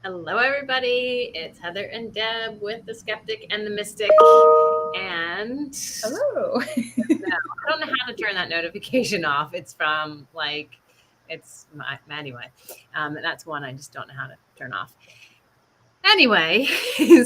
Hello, everybody. It's Heather and Deb with the Skeptic and the Mystic. And Hello. I don't know how to turn that notification off. It's from anyway. That's one I just don't know how to turn off. Anyway,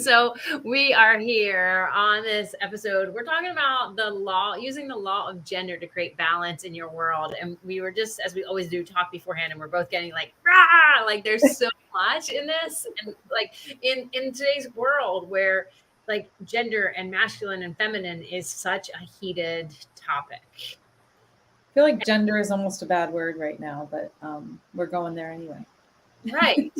so we are here on this episode. We're talking about using the law of gender to create balance in your world. And we were just, as we always do, talk beforehand, and we're both getting like, rah! Like there's so much in this. And like in today's world where like gender and masculine and feminine is such a heated topic. I feel like gender is almost a bad word right now, but we're going there anyway. Right.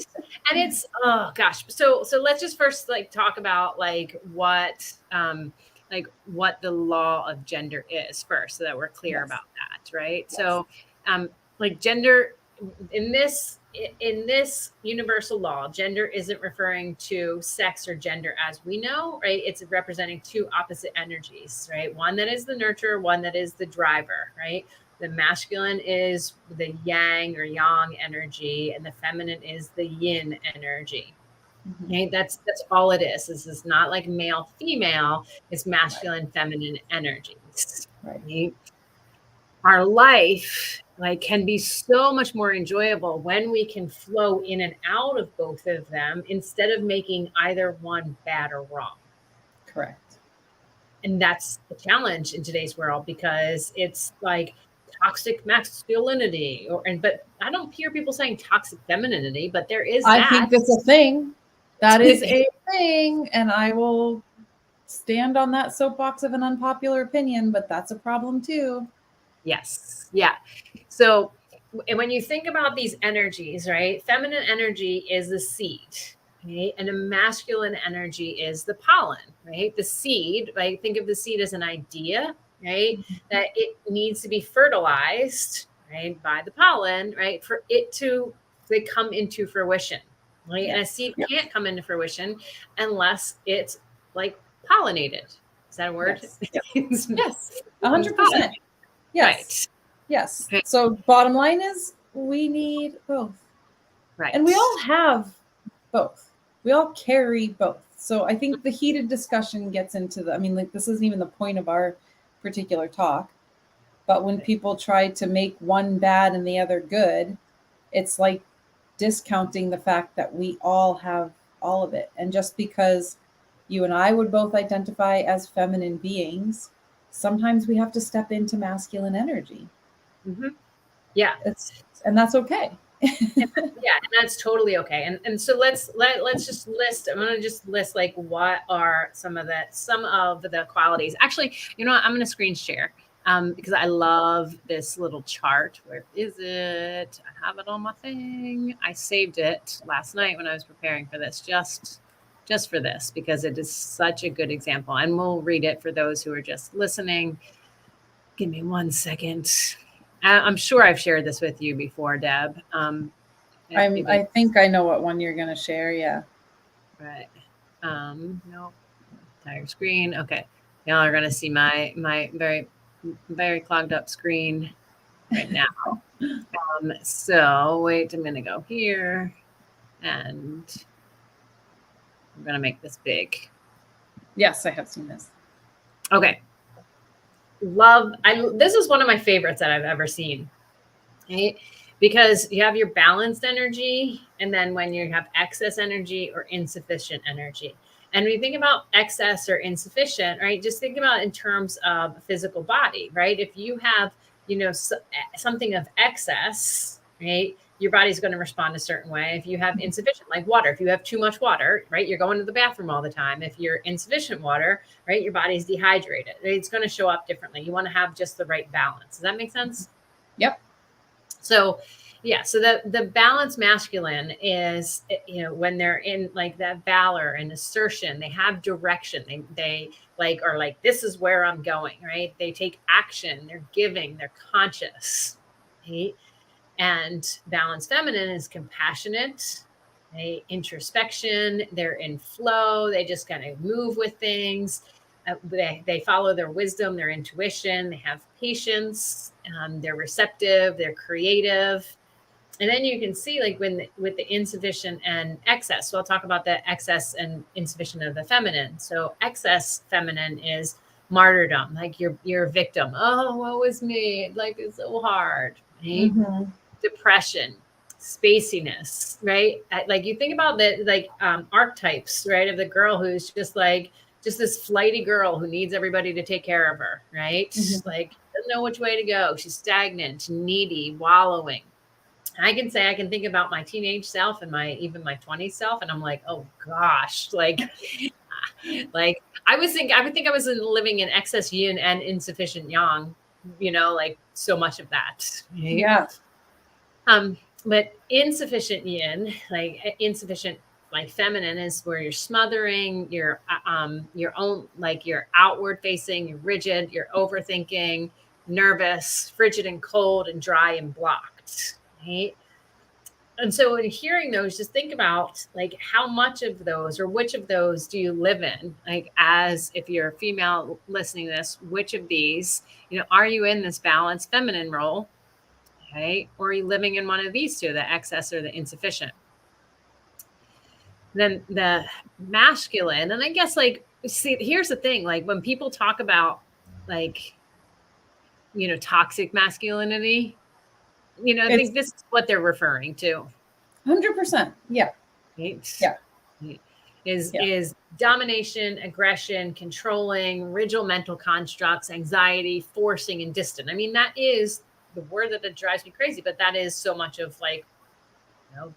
And it's oh gosh. So let's just first like talk about what the law of gender is first so that we're clear Yes. about that, right? Yes. So like gender in this universal law, gender isn't referring to sex or gender as we know, right? It's representing two opposite energies, right? One that is the nurturer, one that is the driver, right? The masculine is the yang or yang energy, and the feminine is the yin energy. Mm-hmm. Okay, that's all it is. This is not like male female. It's Right. masculine feminine energies. Right. Right? Our life like can be so much more enjoyable when we can flow in and out of both of them instead of making either one bad or wrong. Correct. And that's the challenge in today's world because it's like toxic masculinity but I don't hear people saying toxic femininity, but there is I that. think that's a thing. That is a thing, and I will stand on that soapbox of an unpopular opinion, but that's a problem too. Yes. Yeah. So when you think about these energies, right? Feminine energy is the seed, right? And a masculine energy is the pollen, right? The seed, right? Think of the seed as an idea, right? That it needs to be fertilized, right, by the pollen, right, for it to come into fruition, right? And a Yes. seed can't come into fruition unless it's like pollinated. Is that a word? Yes. It's Yes. it's 100%. pollinated. Yes. Right. Yes. Okay. So bottom line is we need both. And we Right. all have both. We all carry both. So I think the heated discussion gets into I mean, like, this isn't even the point of our particular talk. But when people try to make one bad and the other good, it's like discounting the fact that we all have all of it. And just because you and I would both identify as feminine beings, sometimes we have to step into masculine energy. Hmm. Yeah. It's and that's okay. Yeah, and that's totally okay. And so let's just list. I'm gonna just list like what are some of the qualities. Actually, you know what? I'm gonna screen share because I love this little chart. Where is it? I have it on my thing. I saved it last night when I was preparing for this, just for this because it is such a good example. And we'll read it for those who are just listening. Give me 1 second. I'm sure I've shared this with you before, Deb. Maybe I think I know what one you're gonna share, yeah. right. No, entire screen. Okay, y'all are gonna see my very clogged up screen right now. So wait, I'm gonna go here, and I'm gonna make this big. Yes, I have seen this. Okay, this is one of my favorites that I've ever seen. Right? Because you have your balanced energy, and then when you have excess energy or insufficient energy. And when you think about excess or insufficient, right, just think about it in terms of physical body, right? If you have, something of excess, right, your body's going to respond a certain way. If you have insufficient, like water, if you have too much water, right, you're going to the bathroom all the time. If you're insufficient water, right, your body's dehydrated. It's going to show up differently. You want to have just the right balance. Does that make sense? Yep. So, yeah, so the balanced masculine is, when they're in like that valor and assertion, they have direction. They like are like, this is where I'm going, right? They take action, they're giving, they're conscious, right? And balanced feminine is compassionate, introspection, they're in flow, they just kind of move with things. They follow their wisdom, their intuition, they have patience, they're receptive, they're creative. And then you can see like with the insufficient and excess. So I'll talk about the excess and insufficient of the feminine. So excess feminine is martyrdom, like you're a victim. Oh, woe is me. Life is so hard. Right? Mm-hmm. Depression, spaciness, right? Like you think about the like archetypes, right? Of the girl who's just this flighty girl who needs everybody to take care of her, right? Mm-hmm. Like doesn't know which way to go. She's stagnant, needy, wallowing. I can think about my teenage self and even my 20s self, and I'm like, oh gosh, like I would think I was living in excess yin and insufficient yang, like so much of that. Right? Yeah. Um, but insufficient yin, like insufficient like feminine is where you're smothering, your own like you're outward facing, you're rigid, you're overthinking, nervous, frigid and cold and dry and blocked. Right? And so in hearing those, just think about like how much of those or which of those do you live in? Like as if you're a female listening to this, which of these, are you in this balanced feminine role? Okay. Or are you living in one of these two, the excess or the insufficient? Then the masculine, and I guess like see, here's the thing, like when people talk about like, toxic masculinity, I It's think this is what they're referring to. 100%. Yeah. Right? Yeah. Is Yeah. is domination, aggression, controlling, original mental constructs, anxiety, forcing, and distant. I mean, that is the word that drives me crazy, but that is so much of like,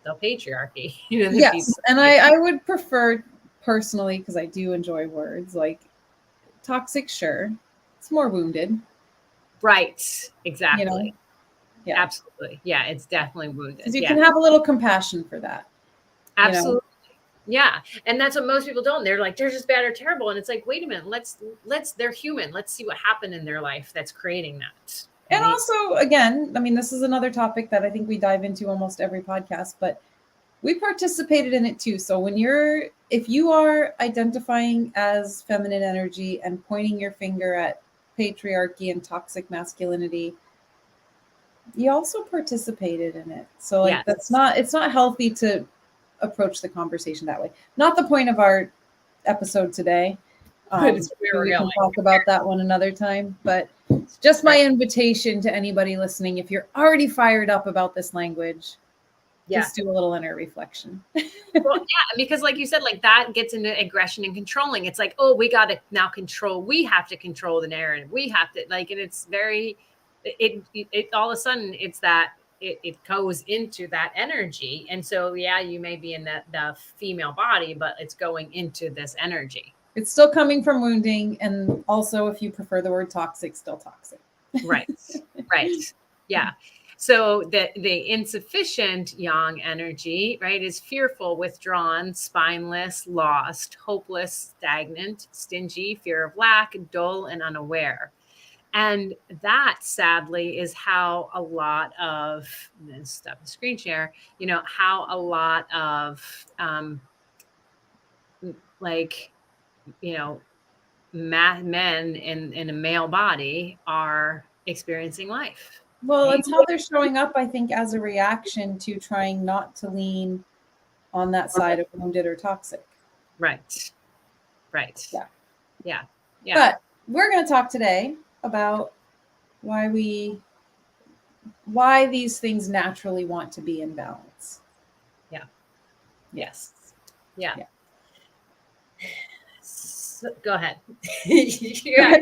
the patriarchy. The Yes. people. And I would prefer personally, because I do enjoy words like toxic, sure. It's more wounded, Right. you know? Exactly. Yeah. Absolutely. Yeah. It's definitely wounded. Because you Yeah. can have a little compassion for that, you know? Absolutely. Yeah. And that's what most people don't. They're like, they're just bad or terrible. And it's like, wait a minute, they're human. Let's see what happened in their life that's creating that. And Right? also, again, I mean, this is another topic that I think we dive into almost every podcast, but we participated in it too. So if you are identifying as feminine energy and pointing your finger at patriarchy and toxic masculinity, you also participated in it. So like Yes. it's not healthy to approach the conversation that way. Not the point of our episode today. But it's where we're We going. can talk about that one another time, but it's just my invitation to anybody listening. If you're already fired up about this language, Yeah. just do a little inner reflection. Well, yeah, because like you said, like that gets into aggression and controlling. It's like, oh, we got to now control. We have to control the narrative. We have to like, and it's very, it all of a sudden it's that it goes into that energy. And so, yeah, you may be in the female body, but it's going into this energy. It's still coming from wounding. And also, if you prefer the word toxic, still toxic. Right. Right. Yeah. So the insufficient yang energy, right, is fearful, withdrawn, spineless, lost, hopeless, stagnant, stingy, fear of lack, dull, and unaware. And that sadly is how a lot of stop the screen share, how a lot of like, men in a male body are experiencing life. Well, Right? it's how they're showing up, I think, as a reaction to trying not to lean on that side of wounded or toxic. Right. Right. Yeah. Yeah. Yeah. But we're going to talk today about why these things naturally want to be in balance. Yeah. Yes. Yeah. Yeah. So, go ahead. Yeah.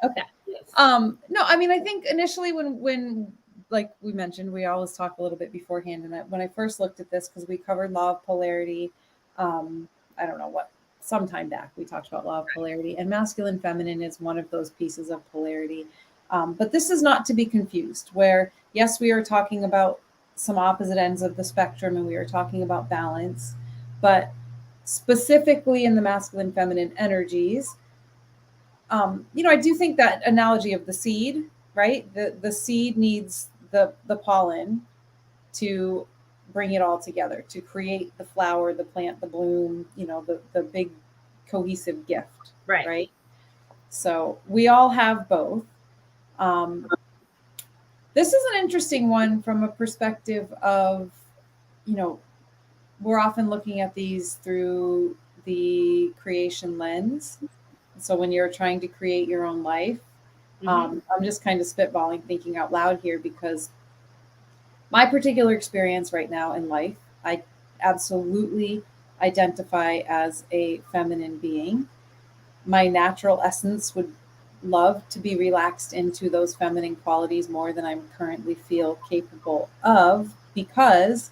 Okay. Yes. No, I mean, I think initially when like we mentioned, we always talk a little bit beforehand. And when I first looked at this, because we covered law of polarity, I don't know what, sometime back, we talked about law of polarity, and masculine feminine is one of those pieces of polarity. But this is not to be confused, where, yes, we are talking about some opposite ends of the spectrum and we are talking about balance, but specifically in the masculine feminine energies, I do think that analogy of the seed, right? The seed needs the pollen to bring it all together, to create the flower, the plant, the bloom, the big cohesive gift. Right. Right. So we all have both. This is an interesting one from a perspective of, you know, we're often looking at these through the creation lens. So when you're trying to create your own life, I'm just kind of spitballing, thinking out loud here, because my particular experience right now in life, I absolutely identify as a feminine being. My natural essence would love to be relaxed into those feminine qualities more than I currently feel capable of, because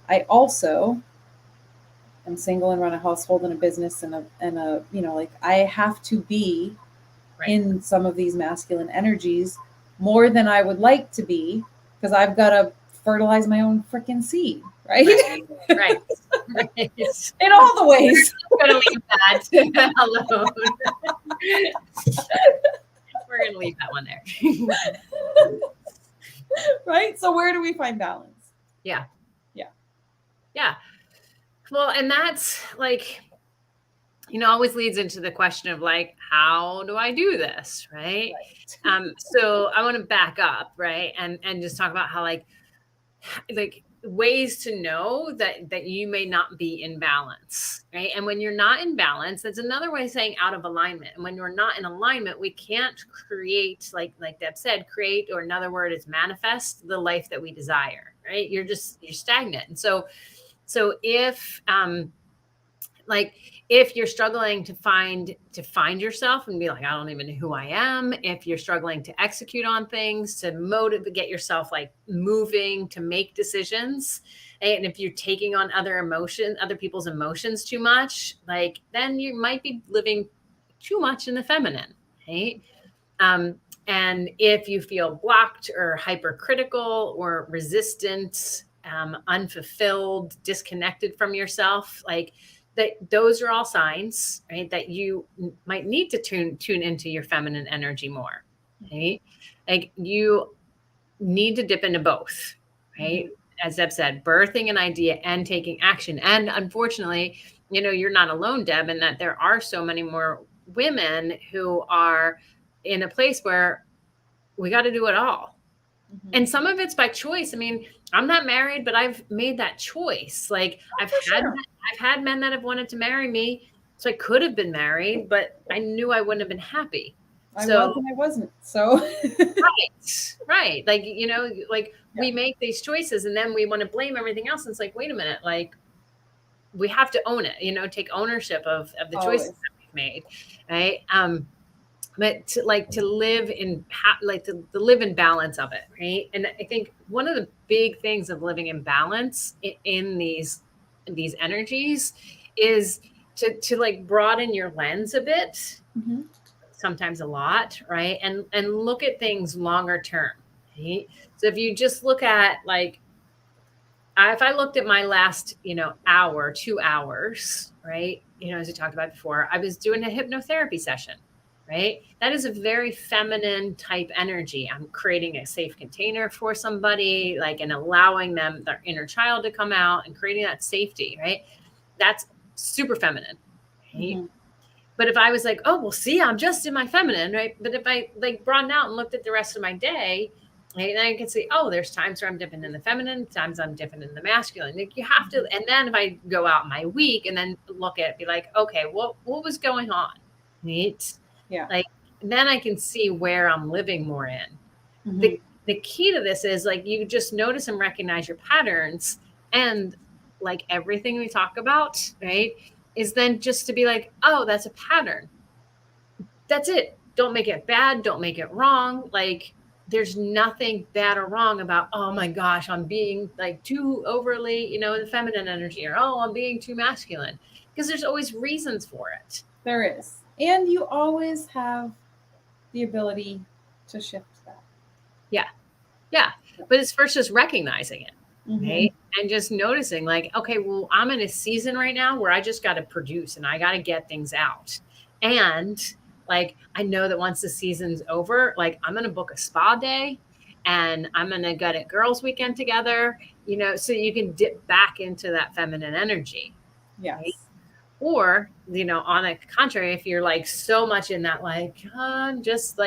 I also am single and run a household and a business and a you know, like, I have to be Right. in some of these masculine energies more than I would like to be, because I've got to fertilize my own freaking seed, right? Right. Right. In all the ways. We're going to leave that alone. We're going to leave that one there. Right? So where do we find balance? Yeah. Yeah. Yeah. Well, and that's like, always leads into the question of like, how do I do this? Right. So I want to back up, right. And just talk about how like ways to know that you may not be in balance, right? And when you're not in balance, that's another way of saying out of alignment. And when you're not in alignment, we can't create, like Deb said, create, or another word is manifest the life that we desire, right? You're stagnant. And so if if you're struggling to find yourself and be like, I don't even know who I am, if you're struggling to execute on things, to motivate, get yourself like moving, to make decisions, and if you're taking on other people's emotions too much, like, then you might be living too much in the feminine, right? And if you feel blocked or hypercritical or resistant, unfulfilled, disconnected from yourself, like that, those are all signs, right, that you might need to tune into your feminine energy more, right? Like you need to dip into both, right? As Deb said, birthing an idea and taking action. And unfortunately, you're not alone, Deb, in that there are so many more women who are in a place where we got to do it all. And some of it's by choice. I mean, I'm not married, but I've made that choice. Like I've had men that have wanted to marry me. So I could have been married, but I knew I wouldn't have been happy. I was and I wasn't. So right. Like, we make these choices and then we want to blame everything else. And it's like, wait a minute, like we have to own it, take ownership of the choices that we've made. Right. But to live in live in balance of it, right? And I think one of the big things of living in balance in these energies is to like broaden your lens a bit, sometimes a lot, right? And look at things longer term, right? So if you just look at like, if I looked at my last, hour, 2 hours, right? As we talked about before, I was doing a hypnotherapy session. Right? That is a very feminine type energy. I'm creating a safe container for somebody, like, and allowing them, their inner child, to come out and creating that safety, right? That's super feminine. Right? But if I was like, oh, well, see, I'm just in my feminine, right? But if I like broadened out and looked at the rest of my day, right, then I can see, oh, there's times where I'm dipping in the feminine, times I'm dipping in the masculine. Like you have to, and then if I go out my week and then look at it, be like, okay, what was going on? Right? Yeah. Like then I can see where I'm living more in. The key to this is like you just notice and recognize your patterns, and like everything we talk about, right, is then just to be like, oh, that's a pattern. That's it. Don't make it bad. Don't make it wrong. Like there's nothing bad or wrong about, oh my gosh, I'm being like too overly, the feminine energy, or oh, I'm being too masculine, because there's always reasons for it. There is. And you always have the ability to shift that. Yeah. Yeah. But it's first just recognizing it, right? And just noticing like, okay, well, I'm in a season right now where I just got to produce and I got to get things out. And like, I know that once the season's over, like I'm going to book a spa day and I'm going to get a girls' weekend together, so you can dip back into that feminine energy. Yes. Right? Or, on the contrary, if you're like so much in that, like, I'm just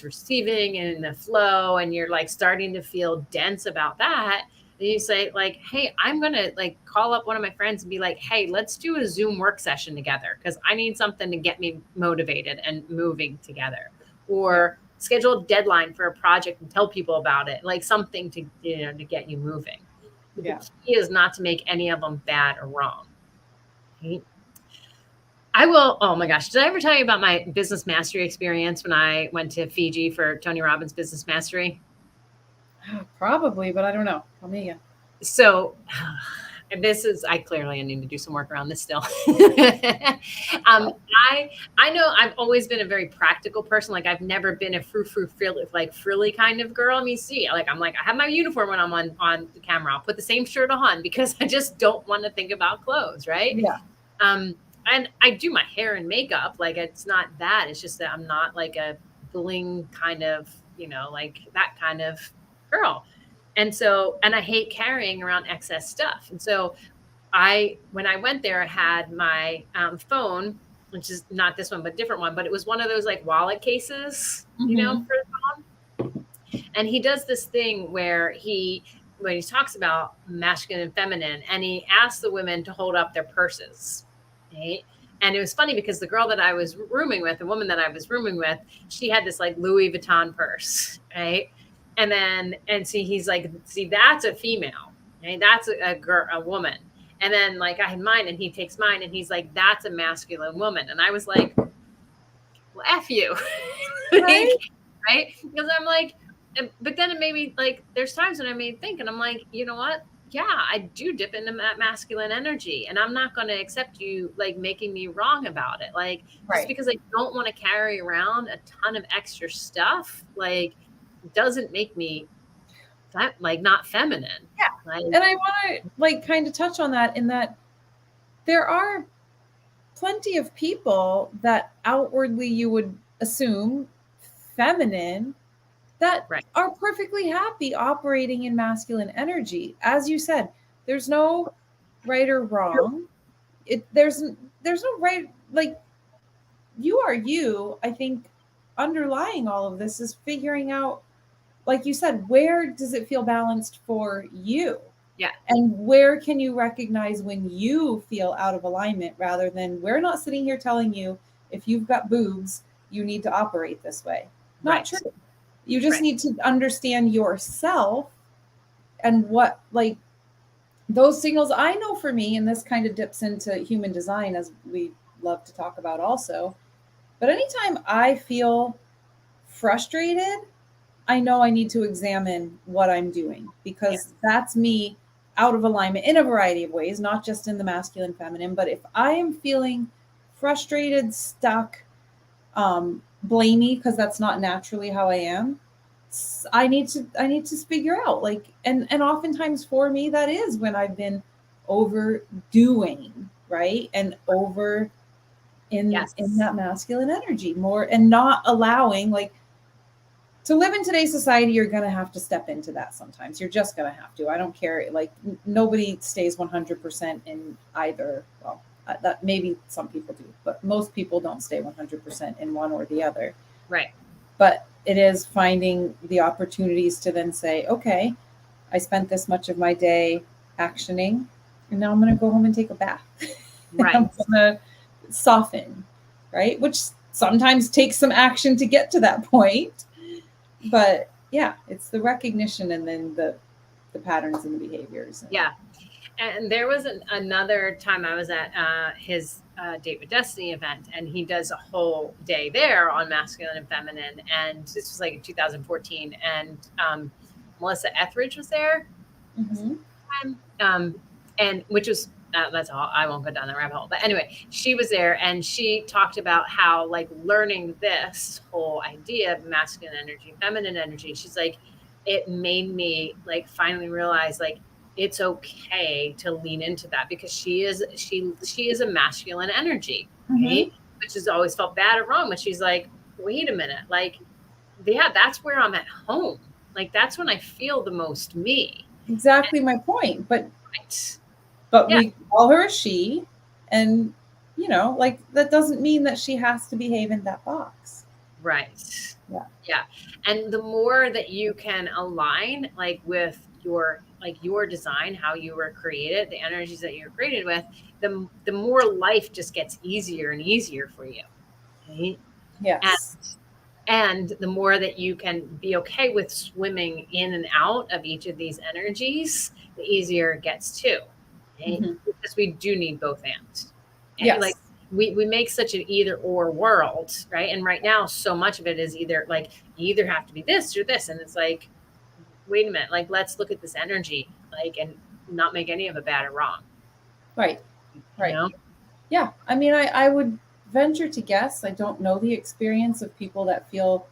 receiving and in the flow, and you're like starting to feel dense about that, then you say, like, hey, I'm going to like call up one of my friends and be like, hey, let's do a Zoom work session together because I need something to get me motivated and moving together. Or schedule a deadline for a project and tell people about it, like something to, to get you moving. But the key is not to make any of them bad or wrong. Right? I will. Oh my gosh. Did I ever tell you about my business mastery experience when I went to Fiji for Tony Robbins Business Mastery? Probably, but I don't know. Tell me again. So I clearly need to do some work around this still. I know I've always been a very practical person. Like I've never been a frilly kind of girl. I mean, see, like I have my uniform when I'm on the camera. I'll put the same shirt on because I just don't want to think about clothes, right? Yeah. And I do my hair and makeup. Like it's not that. It's just that I'm not like a bling kind of, like that kind of girl. And I hate carrying around excess stuff. And so when I went there, I had my phone, which is not this one, but different one, but it was one of those like wallet cases, for the phone. And he does this thing where when he talks about masculine and feminine, and he asks the women to hold up their purses. Right? And it was funny because the girl that I was rooming with, the woman that I was rooming with, she had this like Louis Vuitton purse, right? He's like, see, that's a female, right? That's a woman. And then like I had mine, and he takes mine, and he's like, that's a masculine woman. And I was like, well, F you, right? Because I'm like, but then it made me like, there's times when I made me think, and I'm like, you know what? Yeah, I do dip into that masculine energy, and I'm not going to accept you like making me wrong about it. Like just because I don't want to carry around a ton of extra stuff, like doesn't make me like not feminine. Yeah. And I want to like kind of touch on that in that there are plenty of people that outwardly you would assume feminine that are perfectly happy operating in masculine energy. As you said, there's no right or wrong. There's no right, like you are you. I think underlying all of this is figuring out, like you said, where does it feel balanced for you? Yeah. And where can you recognize when you feel out of alignment, rather than we're not sitting here telling you if you've got boobs, you need to operate this way. Not true. You just need to understand yourself and what, like, those signals. I know for me, and this kind of dips into human design, as we love to talk about also, but anytime I feel frustrated, I know I need to examine what I'm doing, because that's me out of alignment in a variety of ways, not just in the masculine, feminine. But if I am feeling frustrated, stuck, blamey, because that's not naturally how I am, I need to figure out, like, and oftentimes for me, that is when I've been overdoing, right? And over in that masculine energy more, and not allowing, like, to live in today's society, you're going to have to step into that sometimes. You're just going to have to. I don't care. Like, nobody stays 100% in either. Well, that maybe some people do, but most people don't stay 100% in one or the other. Right. But it is finding the opportunities to then say, okay, I spent this much of my day actioning, and now I'm going to go home and take a bath. Right. I'm going to soften, right? Which sometimes takes some action to get to that point. But yeah, it's the recognition, and then the patterns and the behaviors. Yeah. And there was another time I was at his Date with Destiny event, and he does a whole day there on masculine and feminine. And this was like in 2014, and Melissa Etheridge was there. Mm-hmm. And which was, that's all, I won't go down the rabbit hole. But anyway, she was there, and she talked about how, like, learning this whole idea of masculine energy, feminine energy, she's like, it made me like finally realize, like, it's okay to lean into that, because she is a masculine energy, right? Which has always felt bad or wrong. But she's like, wait a minute, like, yeah, that's where I'm at home. Like, that's when I feel the most me. Exactly my point. But we call her a she, and like that doesn't mean that she has to behave in that box. Right. Yeah. Yeah. And the more that you can align like with your design, how you were created, the energies that you're created with, the more life just gets easier and easier for you. Right. Yes. And the more that you can be okay with swimming in and out of each of these energies, the easier it gets too. Right? Mm-hmm. Because we do need both and. Like Yes. we make such an either or world, right? And right now, so much of it is either like you either have to be this or this. And it's like, wait a minute, like let's look at this energy, like and not make any of it bad or wrong. Right. You Right. know? Yeah. I mean, I would venture to guess, I don't know the experience of people that feel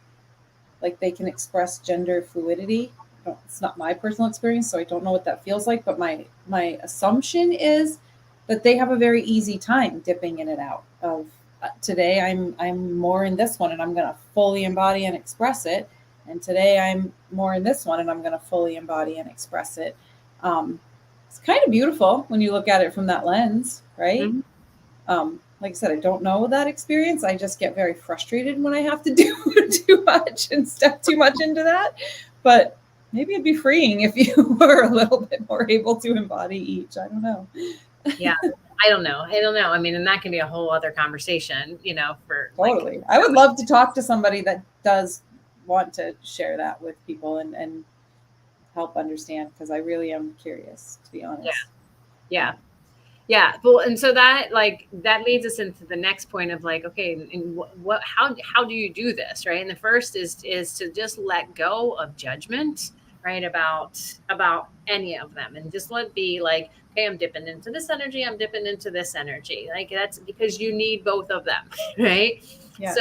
like they can express gender fluidity. It's not my personal experience, so I don't know what that feels like. But my assumption is that they have a very easy time dipping in and out of today. I'm more in this one, and I'm going to fully embody and express it. And today I'm more in this one, and I'm going to fully embody and express it. It's kind of beautiful when you look at it from that lens, right? Mm-hmm. Like I said, I don't know that experience. I just get very frustrated when I have to do too much and step too much into that. But maybe it'd be freeing if you were a little bit more able to embody each. I don't know. Yeah. I don't know. I don't know. I mean, and that can be a whole other conversation, for like Totally. I would love to talk to somebody that does want to share that with people and help understand, because I really am curious, to be yeah. honest. Yeah. Yeah. Well, and so that leads us into the next point of like, okay, and how do you do this, right? And the first is to just let go of judgment, right, about any of them, and just let it be like, okay, I'm dipping into this energy, I'm dipping into this energy, like that's because you need both of them, right? So Yes.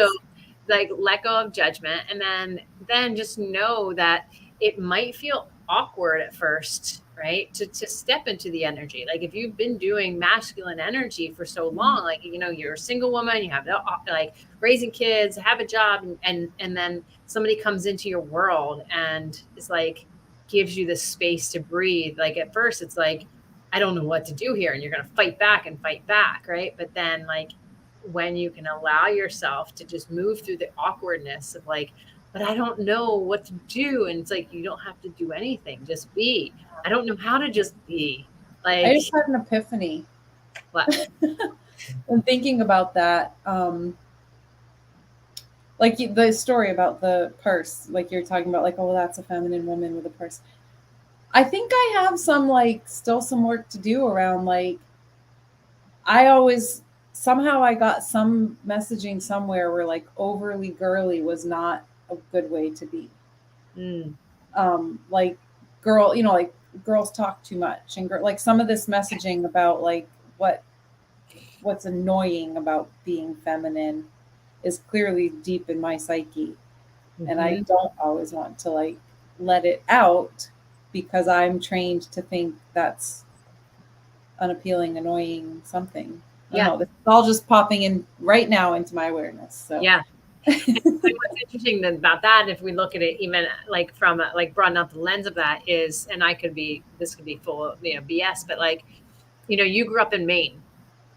like let go of judgment, and then just know that it might feel awkward at first, right, to step into the energy. Like if you've been doing masculine energy for so long, like you're a single woman, you have like raising kids, have a job, and then somebody comes into your world and is like gives you the space to breathe. Like at first it's like, I don't know what to do here, and you're going to fight back and fight back, right? But then like when you can allow yourself to just move through the awkwardness of like, but I don't know what to do. And it's like, you don't have to do anything, just be. I don't know how to just be. I Like, just had an epiphany what? when thinking about that. Like the story about the purse, like you're talking about, like, oh, that's a feminine woman with a purse. I think I have still some work to do around, like, I always, somehow I got some messaging somewhere where like overly girly was not a good way to be. Mm, Like girl, like girls talk too much, and like some of this messaging about like what's annoying about being feminine is clearly deep in my psyche, and I mm-hmm. don't always want to like let it out because I'm trained to think that's unappealing, annoying, something. I don't Yeah. know. This is all just popping in right now into my awareness. So Yeah. And what's interesting about that, if we look at it even like from like broaden out the lens of that is, and this could be full of, BS, but like, you grew up in Maine,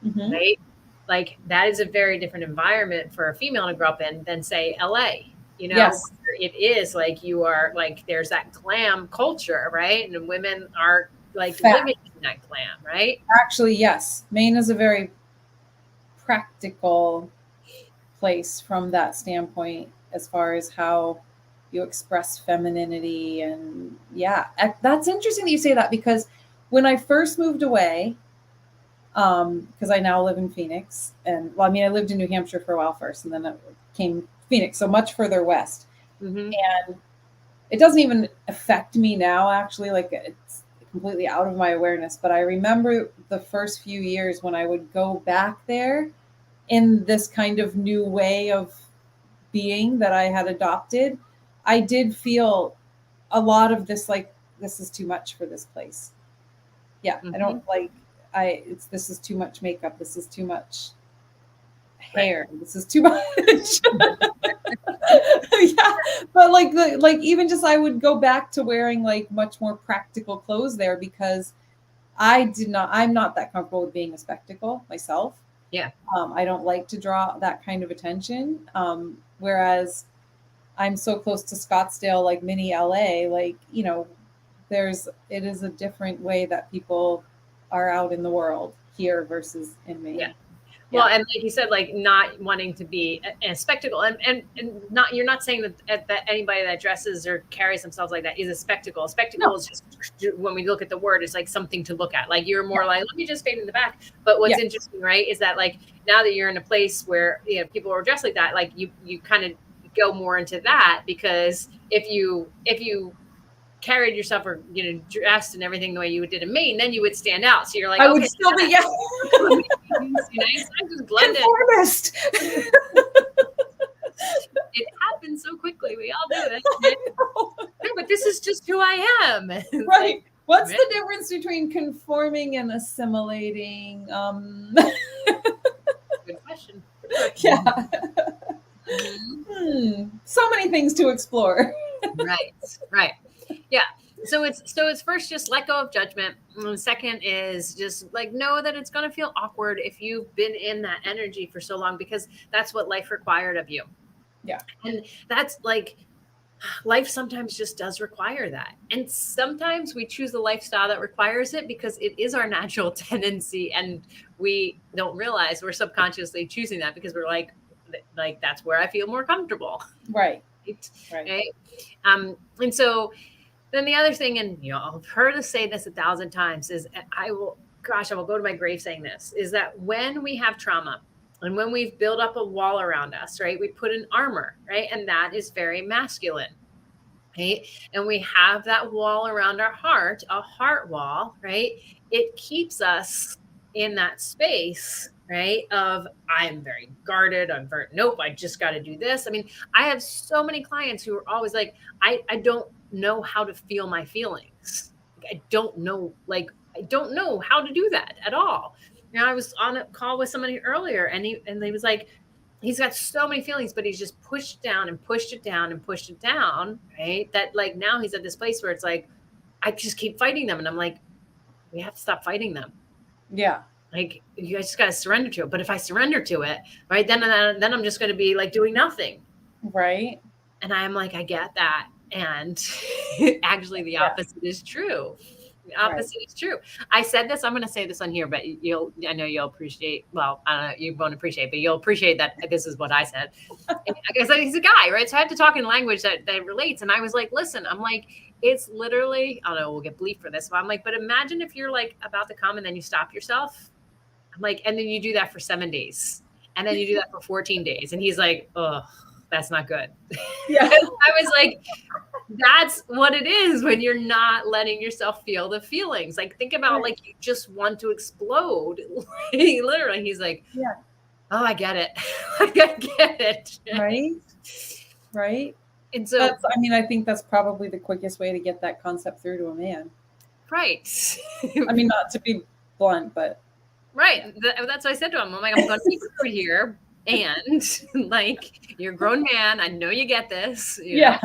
mm-hmm. right? Like that is a very different environment for a female to grow up in than say LA. Yes, It is like you are like there's that glam culture, right? And women are like living fact. in that glam, right? Actually, yes, Maine is a very practical place from that standpoint, as far as how you express femininity. And yeah, that's interesting that you say that, because when I first moved away, because I now live in Phoenix, and well, I mean, I lived in New Hampshire for a while first, and then it came Phoenix, so much further west. Mm-hmm. And it doesn't even affect me now, actually, like it's completely out of my awareness. But I remember the first few years when I would go back there in this kind of new way of being that I had adopted, I did feel a lot of this, like, this is too much for this place. Yeah, I Mm-hmm. don't like, this is too much makeup, this is too much Right. hair, this is too much. Yeah, but like even just, I would go back to wearing like much more practical clothes there, because I'm not that comfortable with being a spectacle myself. Yeah. I don't like to draw that kind of attention. Whereas I'm so close to Scottsdale, like mini LA, like, you know, it is a different way that people are out in the world here versus in Yeah. Maine. Well, Yeah. and like you said, like not wanting to be a spectacle, and not, you're not saying that anybody that dresses or carries themselves like that is a spectacle. A spectacle No. is just, when we look at the word, it's like something to look at. Like you're more Yeah. like, let me just fade in the back. But what's Yeah. interesting, right, is that like now that you're in a place where, you know, people are dressed like that, like you kind of go more into that, because if you carried yourself, or, you know, dressed and everything the way you did in Maine, then you would stand out. So you're like, I okay, would still be, yeah, nice, I'm just blended. conformist. It happens so quickly. We all do it. Yeah, but this is just who I am. Right. Like, What's right? the difference between conforming and assimilating? Good question. Yeah. Mhm. So many things to explore. Right. Right. Yeah. So it's first, just let go of judgment. And the second is just like know that it's going to feel awkward if you've been in that energy for so long, because that's what life required of you. Yeah. And that's like, life sometimes just does require that. And sometimes we choose the lifestyle that requires it because it is our natural tendency, and we don't realize we're subconsciously choosing that because we're like that's where I feel more comfortable. Right. Right. Right. And so then the other thing, and you know, I've heard us say this 1,000 times, is I will go to my grave saying this, is that when we have trauma and when we've built up a wall around us, right, we put an armor, right? And that is very masculine, right? And we have that wall around our heart, a heart wall, right? It keeps us in that space, right? Of I'm very guarded. I'm very, nope, I just got to do this. I mean, I have so many clients who are always like, I don't know how to feel my feelings. I don't know, like, I don't know how to do that at all. You know, I was on a call with somebody earlier, and they was like, he's got so many feelings, but he's just pushed down and pushed it down and pushed it down, right? That like now he's at this place where it's like, I just keep fighting them. And I'm like, we have to stop fighting them. Yeah. Like, you guys just got to surrender to it. But if I surrender to it, right, then I'm just going to be like doing nothing. Right. And I'm like, I get that. And actually the opposite is true. The opposite is true. I said this, I'm going to say this on here, but I know you'll appreciate, well, I don't know, you won't appreciate, but you'll appreciate that this is what I said. I guess he's a guy, right? So I had to talk in language that relates. And I was like, listen, I'm like, it's literally, I don't know, we'll get bleeped for this. But I'm like, but imagine if you're like about to come and then you stop yourself. I'm like, and then you do that for 7 days. And then you do that for 14 days. And he's like, oh, that's not good. Yeah. I was like, that's what it is when you're not letting yourself feel the feelings. Like, think about like you just want to explode. Literally, he's like, yeah, oh, I get it. I get it. Right. Right. And so, I think that's probably the quickest way to get that concept through to a man. right. I mean, not to be blunt, but right. That's what I said to him. I'm like, I'm going to be rude here. And like, you're a grown man. I know you get this. You know?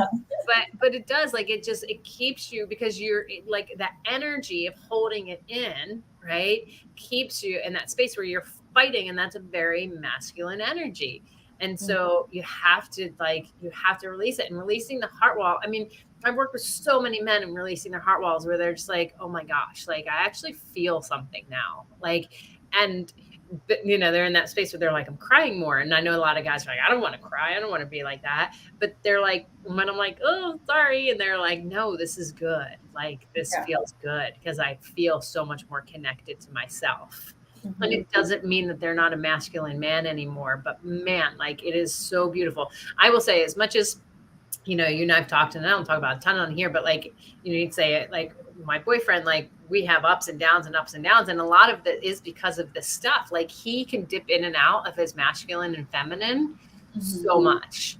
But it does, like, it keeps you, because you're like that energy of holding it in, right, keeps you in that space where you're fighting. And that's a very masculine energy. And so you have to release it. And releasing the heart wall. I mean, I've worked with so many men and releasing their heart walls where they're just like, oh my gosh, like I actually feel something now. Like, and you know, they're in that space where they're like, I'm crying more. And I know a lot of guys are like, I don't want to cry. I don't want to be like that. But they're like, when I'm like, oh, sorry. And they're like, no, this is good. Like, this feels good because I feel so much more connected to myself. Mm-hmm. And it doesn't mean that they're not a masculine man anymore, but man, like, it is so beautiful. I will say, as much as, you know, you and I've talked, and I don't talk about a ton on here, but like, you know, you'd say it, like my boyfriend, like we have ups and downs and ups and downs. And a lot of that is because of this stuff. Like, he can dip in and out of his masculine and feminine so much.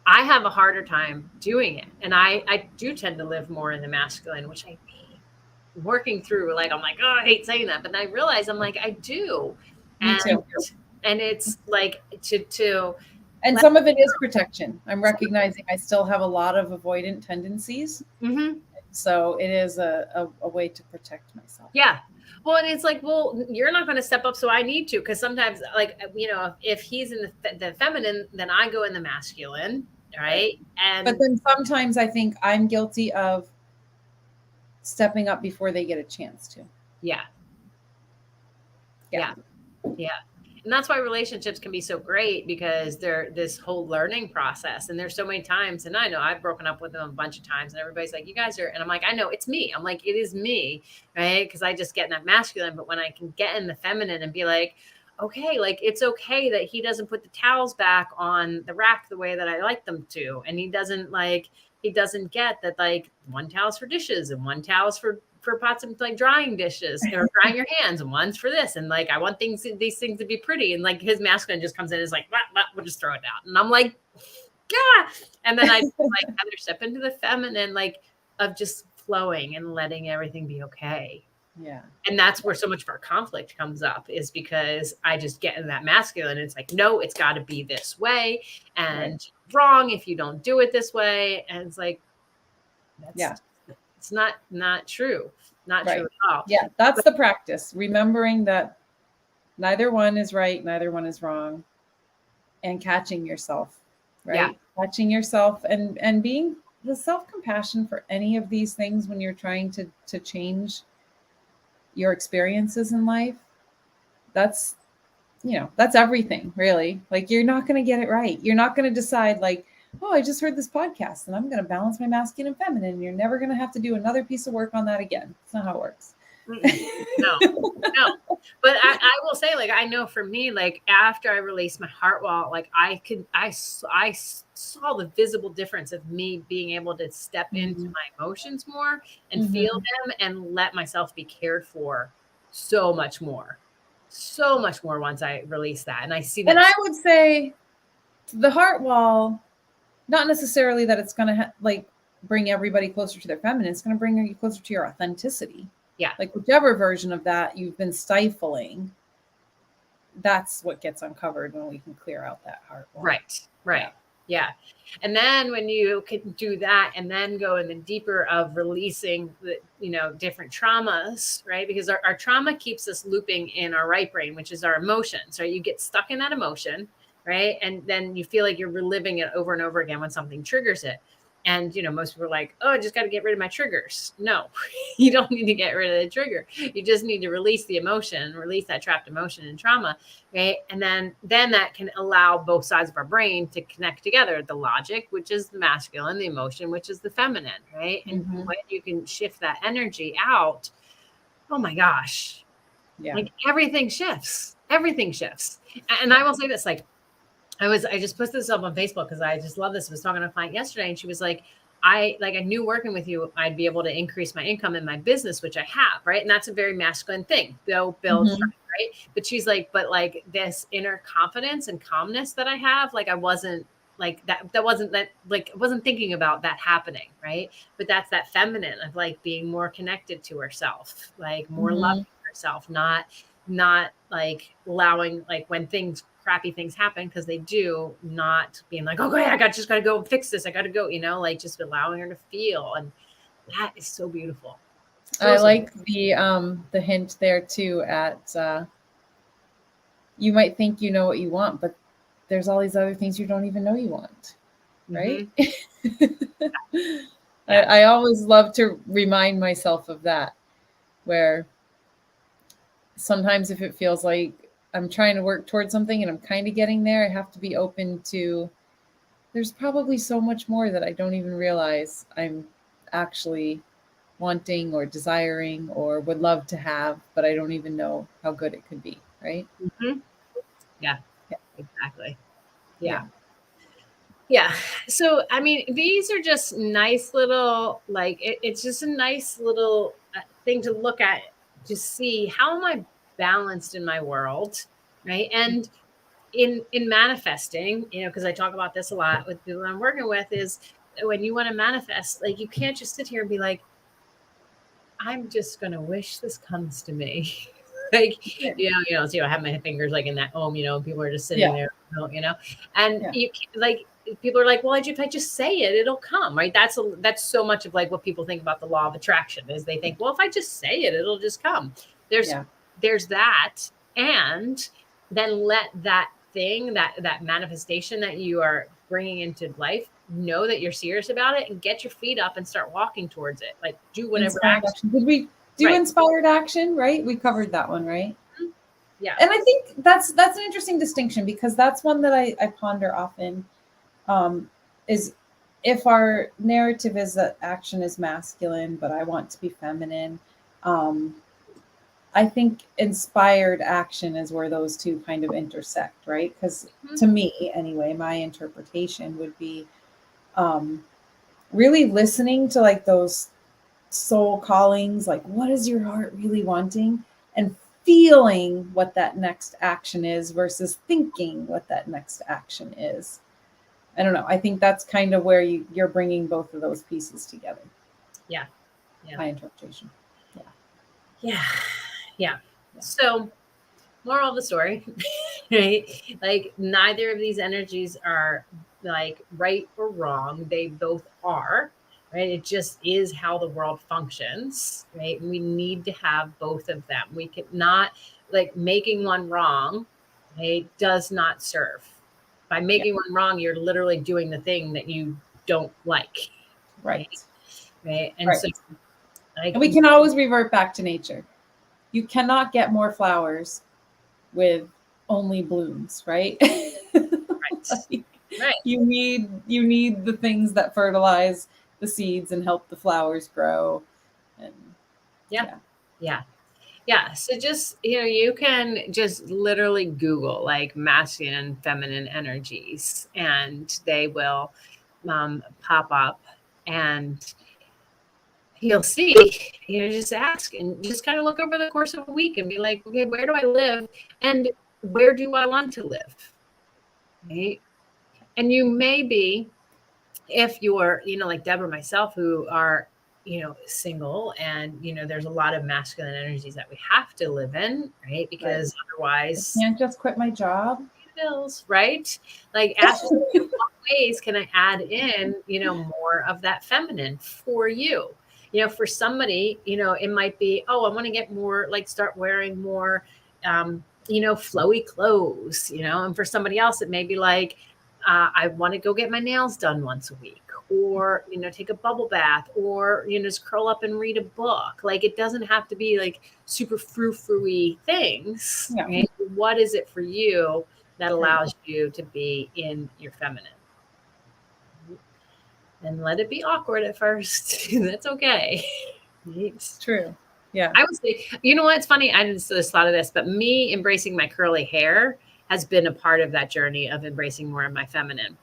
I have a harder time doing it. And I do tend to live more in the masculine, which I hate working through. Like, I'm like, oh, I hate saying that. But then I realize I'm like, I do. Me too. And it's like and some of it is protection. I'm recognizing I still have a lot of avoidant tendencies. Mm-hmm. So it is a way to protect myself. Yeah. Well, and it's like, well, you're not going to step up, so I need to. Because sometimes, like, if he's in the feminine, then I go in the masculine, Right. right? But And then sometimes I think I'm guilty of stepping up before they get a chance to. yeah, Yeah. yeah, yeah. And that's why relationships can be so great, because they're this whole learning process. And there's so many times, and I know I've broken up with them a bunch of times, and everybody's like, you guys are, and I'm like, I know it's me. I'm like, it is me, right? Because I just get in that masculine. But when I can get in the feminine and be like, okay, like it's okay that he doesn't put the towels back on the rack the way that I like them to. And he doesn't get that, like, one towel's for dishes and one towel's for pots and like drying dishes or drying your hands, and one's for this. And like, I want these things to be pretty. And like his masculine just comes in and is like, we'll just throw it out. And I'm like, yeah. And then I like either step into the feminine, like of just flowing and letting everything be okay. Yeah. And that's where so much of our conflict comes up, is because I just get in that masculine. And it's like, no, it's got to be this way, and Right. wrong if you don't do it this way. And it's like, Yeah. it's not true. Not Right. true at all. Yeah. That's the practice. Remembering that neither one is right, neither one is wrong, and catching yourself, right? Yeah. Catching yourself and being the self-compassion for any of these things when you're trying to change your experiences in life. That's that's everything, really. Like, you're not going to get it right. You're not going to decide like, oh, I just heard this podcast and I'm going to balance my masculine and feminine, and you're never going to have to do another piece of work on that again. It's not how it works. No. But I will say, like, I know for me, like, after I released my heart wall, like, I saw the visible difference of me being able to step into my emotions more and feel them and let myself be cared for so much more once I release that. And I see that. And I would say the heart wall, not necessarily that it's going to like bring everybody closer to their feminine. It's going to bring you closer to your authenticity. Yeah. Like, whichever version of that you've been stifling, that's what gets uncovered when we can clear out that heart wall. Right. Yeah. And then when you can do that and then go in the deeper of releasing the, different traumas, right? Because our trauma keeps us looping in our right brain, which is our emotions, right? You get stuck in that emotion, right? And then you feel like you're reliving it over and over again when something triggers it. And, most people are like, oh, I just got to get rid of my triggers. No, you don't need to get rid of the trigger. You just need to release the emotion, release that trapped emotion and trauma, right? And then that can allow both sides of our brain to connect together. The logic, which is the masculine, the emotion, which is the feminine, right? And when you can shift that energy out, oh my gosh, like everything shifts. Everything shifts. And I will say this, like, I just posted this up on Facebook because I just love this. I was talking to a client yesterday, and she was like, I knew working with you, I'd be able to increase my income in my business, which I have, right? And that's a very masculine thing. Go build, right? But she's like, but like this inner confidence and calmness that I have, like I wasn't like that wasn't that, like I wasn't thinking about that happening, right? But that's that feminine of like being more connected to herself, like more loving herself, not like allowing, like when crappy things happen, because they do, not being like, okay, I just got to go fix this. I got to go, like just allowing her to feel. And that is so beautiful. I like the hint there too at, you might think you know what you want, but there's all these other things you don't even know you want. Right. I always love to remind myself of that, where sometimes if it feels like I'm trying to work towards something and I'm kind of getting there, I have to be open to, there's probably so much more that I don't even realize I'm actually wanting or desiring or would love to have, but I don't even know how good it could be. Right. Yeah, exactly. Yeah. So, I mean, these are just nice little, like, it's just a nice little thing to look at, to see how am I balanced in my world, right? And in manifesting, because I talk about this a lot with people I'm working with, is when you want to manifest, like, you can't just sit here and be like, I'm just going to wish this comes to me. Like, so I have my fingers like in that Om, people are just sitting there, and you like, people are like, well, if I just say it, it'll come, right? That's so much of like what people think about the law of attraction, is they think, well, if I just say it, it'll just come. There's Yeah. there's that, and then let that thing, that manifestation that you are bringing into life, know that you're serious about it, and get your feet up and start walking towards it. Like, do whatever Inspired action. action. Did we do Right. inspired action? Right. We covered that one, right? Yeah. And I think that's an interesting distinction, because that's one that I ponder often. Is if our narrative is that action is masculine, but I want to be feminine. Um, I think inspired action is where those two kind of intersect, right? Because Mhm. to me, anyway, my interpretation would be um, really listening to like those soul callings, like what is your heart really wanting, and feeling what that next action is versus thinking what that next action is. I don't know. I think that's kind of where you're bringing both of those pieces together. Yeah. Yeah. My interpretation. Yeah. Yeah. Yeah. Yeah. So, moral of the story, right? Like, neither of these energies are like right or wrong. They both are, right? It just is how the world functions, right? And we need to have both of them. We could not, like, making one wrong, right, does not serve. By Yeah. making one wrong, you're literally doing the thing that you don't like, right? Right. Right. And Right. so, like, And we can always revert back to nature. You cannot get more flowers with only blooms, right? right, Like, right. you need the things that fertilize the seeds and help the flowers grow. And Yeah. yeah. Yeah. Yeah. So just, you can just literally Google like masculine and feminine energies, and they will pop up, and you'll see, just ask and just kind of look over the course of a week and be like, okay, where do I live? And where do I want to live? Right. And you may be, if you're, like Deb or myself, who are, single, and, there's a lot of masculine energies that we have to live in, right? Right. Because I otherwise, can't just quit my job. bills, right? Like, ask yourself, in what ways can I add in, more of that feminine for you? For somebody, it might be, oh, I want to get more, like, start wearing more, flowy clothes, and for somebody else, it may be like, I want to go get my nails done once a week, or, take a bubble bath, or, just curl up and read a book. Like, it doesn't have to be like super frou-frou-y things, Yeah. right? What is it for you that Right. allows you to be in your feminine? And let it be awkward at first. That's okay. Right? True. Yeah. I would say, you know what? It's funny. I just thought of this, but me embracing my curly hair has been a part of that journey of embracing more of my feminine.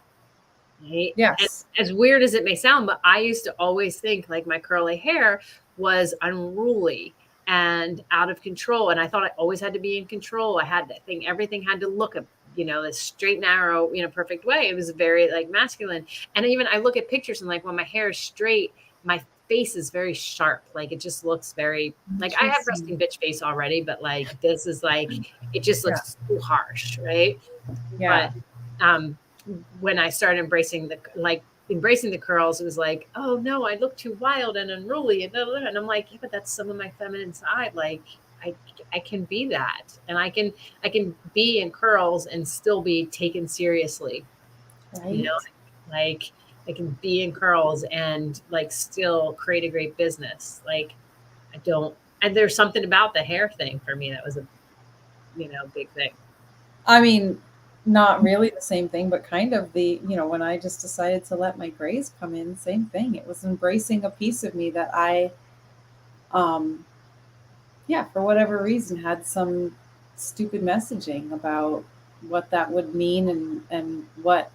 Right? And Yes. as weird as it may sound, but I used to always think like my curly hair was unruly and out of control. And I thought I always had to be in control. I had that thing, everything had to look a, this straight, narrow, perfect way. It was very like masculine. And even I look at pictures and like when my hair is straight, my face is very sharp. Like it just looks very, like, I have resting Interesting. bitch face already, but like this is like, it just Yeah. looks too harsh. Right. Yeah. But um when I started embracing the curls, it was like, oh no, I look too wild and unruly, and blah, blah, blah. And I'm like, yeah, but that's some of my feminine side. Like I I can be that, and I can be in curls and still be taken seriously. You know, Right. like I can be in curls and like still create a great business. Like I don't, and there's something about the hair thing for me that was a big thing. I mean, not really the same thing, but kind of when I just decided to let my grays come in, same thing. It was embracing a piece of me that um, yeah, for whatever reason, had some stupid messaging about what that would mean, and what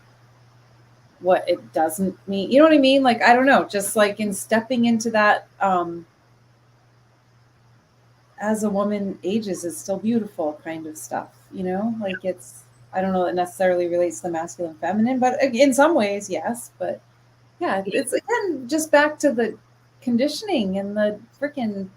it doesn't mean. You know what I mean? Like, I don't know, just like in stepping into that, as a woman ages is still beautiful kind of stuff, like it's, I don't know, it necessarily relates to the masculine feminine, but in some ways, yes. But yeah, it's again just back to the conditioning and the freaking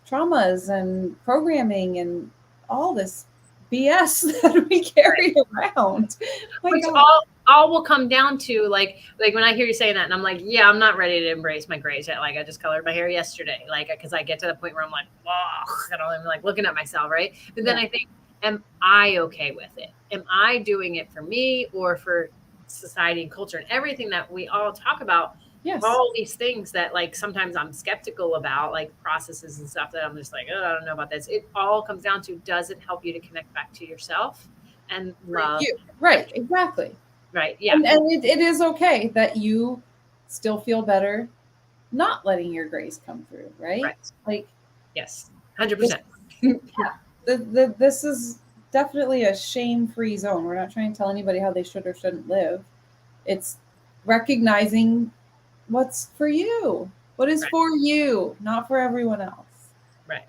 traumas and programming and all this BS that we carry around. My Which God. all will come down to like when I hear you saying that, and I'm like, yeah, I'm not ready to embrace my grays yet. Like I just colored my hair yesterday, like because I get to the point where I'm like, oh, and I'm like looking at myself, right? But then I think, am I okay with it? Am I doing it for me or for society and culture and everything that we all talk about? Yes. All these things that like sometimes I'm skeptical about, like processes and stuff that I'm just like, oh, I don't know about this. It all comes down to, does it help you to connect back to yourself and love? Right, exactly. Right. Yeah. And it is okay that you still feel better not letting your grace come through, right? Right. Like, yes, 100%. This is definitely a shame-free zone. We're not trying to tell anybody how they should or shouldn't live. It's recognizing what's for you, what is for you, not for everyone else. Right.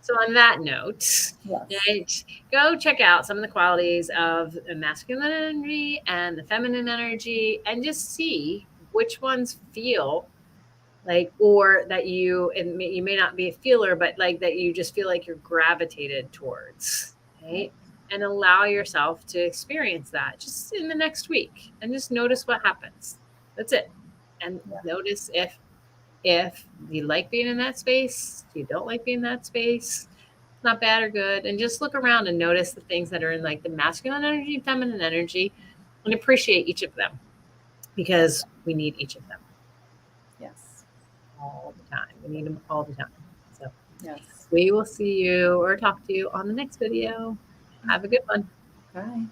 So on that note, right, go check out some of the qualities of the masculine energy and the feminine energy and just see which ones feel like, or that you, and you may not be a feeler, but like that you just feel like you're gravitated towards, right? And allow yourself to experience that just in the next week and just notice what happens. That's it. And notice if you like being in that space, you don't like being in that space, it's not bad or good. And just look around and notice the things that are in like the masculine energy, feminine energy, and appreciate each of them because we need each of them. Yes. All the time. We need them all the time. So yes. We will see you or talk to you on the next video. Have a good one. Bye.